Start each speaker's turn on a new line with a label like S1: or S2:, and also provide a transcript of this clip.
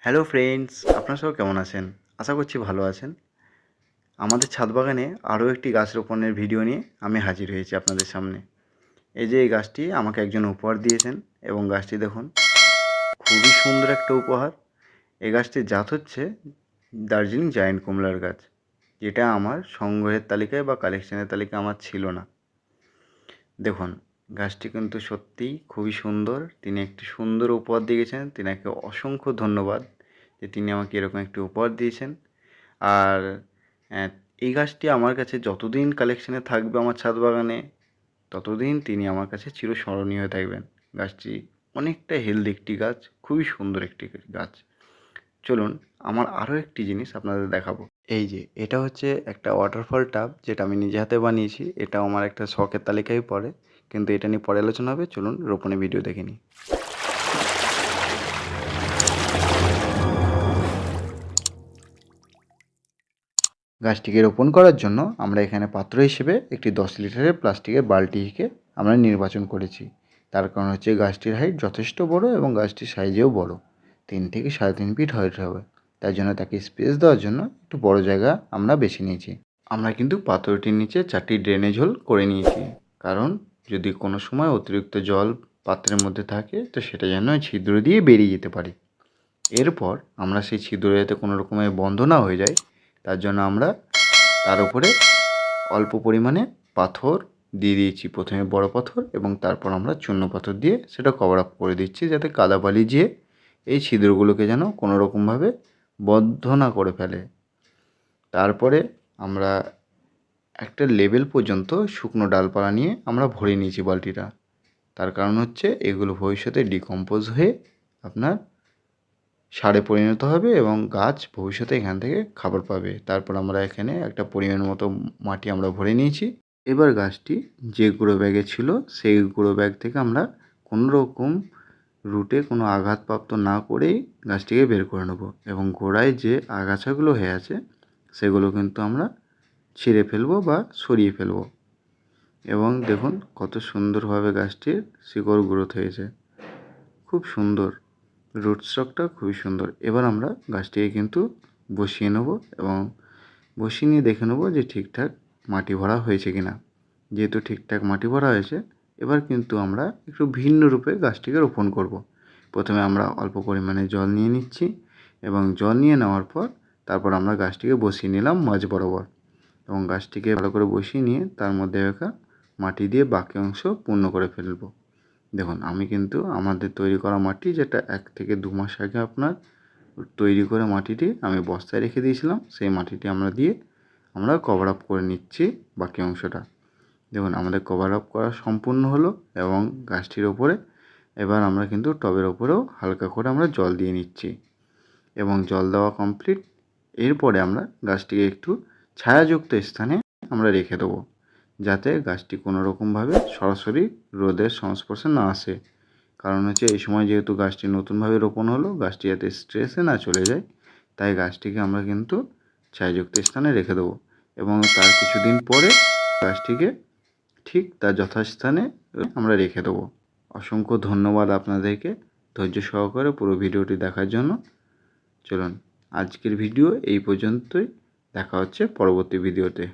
S1: Hello friends, আপনারা সবাই কেমন আছেন? আশা করছি ভালো আছেন। আমাদের ছাদ বাগানে আরও একটি গাছ রোপণের ভিডিও নিয়ে আমি হাজির হয়েছি আপনাদের সামনে। এই যে এই গাছটি আমাকে একজন উপহার দিয়েছেন এবং গাছটি দেখুন, খুবই সুন্দর একটা উপহার। এই গাছটির জাত হচ্ছে দার্জিলিং জায়ান্ট কমলার গাছ, যেটা আমার সংগ্রহের তালিকায় বা কালেকশনের তালিকায় আমার ছিল না। দেখুন, গাছটি কিন্তু সত্যিই খুবই সুন্দর। তিনি একটি সুন্দর উপহার দিয়ে গেছেন। তিনাকে অসংখ্য ধন্যবাদ যে তিনি আমাকে এরকম একটি উপহার দিয়েছেন। আর অ্যা এই গাছটি আমার কাছে যতদিন কালেকশানে থাকবে আমার ছাদ বাগানে, ততদিন তিনি আমার কাছে চিরস্মরণীয় হয়ে থাকবেন। গাছটি অনেকটা হেলদি একটি গাছ, খুবই সুন্দর একটি গাছ। চলুন আমার আরও একটি জিনিস আপনাদের দেখাবো। এই যে এটা হচ্ছে একটা ওয়াটারফল টাব, যেটা আমি নিজে হাতে বানিয়েছি। এটাও আমার একটা শখের তালিকায় পড়ে, কিন্তু এটা নিয়ে পরে আলোচনা হবে। চলুন রোপণের ভিডিও দেখে নিই। গাছটিকে রোপণ করার জন্য আমরা এখানে পাত্র হিসেবে একটি 10 লিটারের প্লাস্টিকের বালতিকে আমরা নির্বাচন করেছি। তার কারণ হচ্ছে গাছটির হাইট যথেষ্ট বড় এবং গাছটির সাইজেও বড়, 3 থেকে 3.5 ফিট হাইট হবে। তাই জন্য তাকে স্পেস দেওয়ার জন্য একটু বড় জায়গা আমরা বেছে নিয়েছি। আমরা কিন্তু পাত্রটির নিচে 4টি ড্রেনেজ হোল করে নিয়েছি, কারণ যদি কোনো সময় অতিরিক্ত জল পাত্রের মধ্যে থাকে তো সেটা যেন ছিদ্র দিয়ে বেরিয়ে যেতে পারে। এরপর আমরা সেই ছিদ্র যাতে কোনো রকমে বন্ধ না হয়ে যায়, তার জন্য আমরা তার উপরে অল্প পরিমাণে পাথর দিয়ে দিয়েছি। প্রথমে বড় পাথর এবং তারপর আমরা চূর্ণ পাথর দিয়ে সেটা কভার আপ করে দিচ্ছি, যাতে কাদাবালি যেয়ে এই ছিদ্রগুলোকে যেন কোনো রকমভাবে বদ্ধ না করে ফেলে। তারপরে আমরা একটা লেভেল পর্যন্ত শুকনো ডালপালা নিয়ে আমরা ভরে নিয়েছি বালতিটা। তার কারণ হচ্ছে এগুলো ভবিষ্যতে ডিকম্পোজ হয়ে আপনার সারে পরিণত হবে এবং গাছ ভবিষ্যতে এখান থেকে খাবার পাবে। তারপর আমরা এখানে একটা পরিমাণ মতো মাটি আমরা ভরে নিয়েছি। এবার গাছটি যে গ্রো ব্যাগে ছিল সেই গ্রো ব্যাগ থেকে আমরা কোনো রকম রুটে কোনো আঘাতপ্রাপ্ত না করেই গাছটিকে বের করে নেব এবং গোড়ায় যে আগাছাগুলো হয়ে আছে সেগুলো কিন্তু আমরা ছিঁড়ে ফেলবো বা সরিয়ে ফেলবো। এবং দেখুন কত সুন্দরভাবে গাছটির শিকড় গ্রোথ হয়েছে, খুব সুন্দর। রুট স্ট্রকটা খুবই সুন্দর। এবার আমরা গাছটিকে কিন্তু বসিয়ে নেব এবং বসিয়ে নিয়ে দেখে নেব যে ঠিকঠাক মাটি ভরা হয়েছে কি না। যেহেতু ঠিকঠাক মাটি ভরা হয়েছে, এবার কিন্তু আমরা একটু ভিন্ন রূপে গাছটিকে রোপণ করব। প্রথমে আমরা অল্প পরিমাণে জল নিয়ে নিচ্ছি এবং জল নিয়ে নেওয়ার পর তারপর আমরা গাছটিকে বসিয়ে নিলাম মাঝ বরাবর এবং গাছটিকে ভালো করে বসিয়ে নিয়ে তার মধ্যে রাখা মাটি দিয়ে বাকি অংশ পূর্ণ করে ফেলব। দেখুন আমি কিন্তু আমাদের তৈরি করা মাটি, যেটা 1 থেকে 2 মাস আগে আপনার তৈরি করে মাটিটি আমি বস্তায় রেখে দিয়েছিলাম, সেই মাটিটি আমরা কভার আপ করে নিচ্ছি বাকি অংশটা। দেখুন আমাদের কভার আপ করা সম্পূর্ণ হলো এবং গাছটির ওপরে এবার আমরা কিন্তু টবের ওপরেও হালকা করে আমরা জল দিয়ে নিচ্ছি এবং জল দেওয়া কমপ্লিট। এরপরে আমরা গাছটিকে একটু ছায়াযুক্ত স্থানে আমরা রেখে দেবো, যাতে গাছটি কোনো রকমভাবে সরাসরি রোদের সংস্পর্শে না আসে। কারণ হচ্ছে এই সময় যেহেতু গাছটি নতুনভাবে রোপণ হলো, গাছটি যাতে স্ট্রেসে না চলে যায়, তাই গাছটিকে আমরা কিন্তু ছায়াযুক্ত স্থানে রেখে দেবো এবং তার কিছুদিন পরে গাছটিকে ঠিক তার যথাস্থানে আমরা রেখে দেবো। অসংখ্য ধন্যবাদ আপনাদেরকে ধৈর্য সহকারে পুরো ভিডিওটি দেখার জন্য। চলুন আজকের ভিডিও এই পর্যন্তই, দেখা হচ্ছে পরবর্তী ভিডিওতে।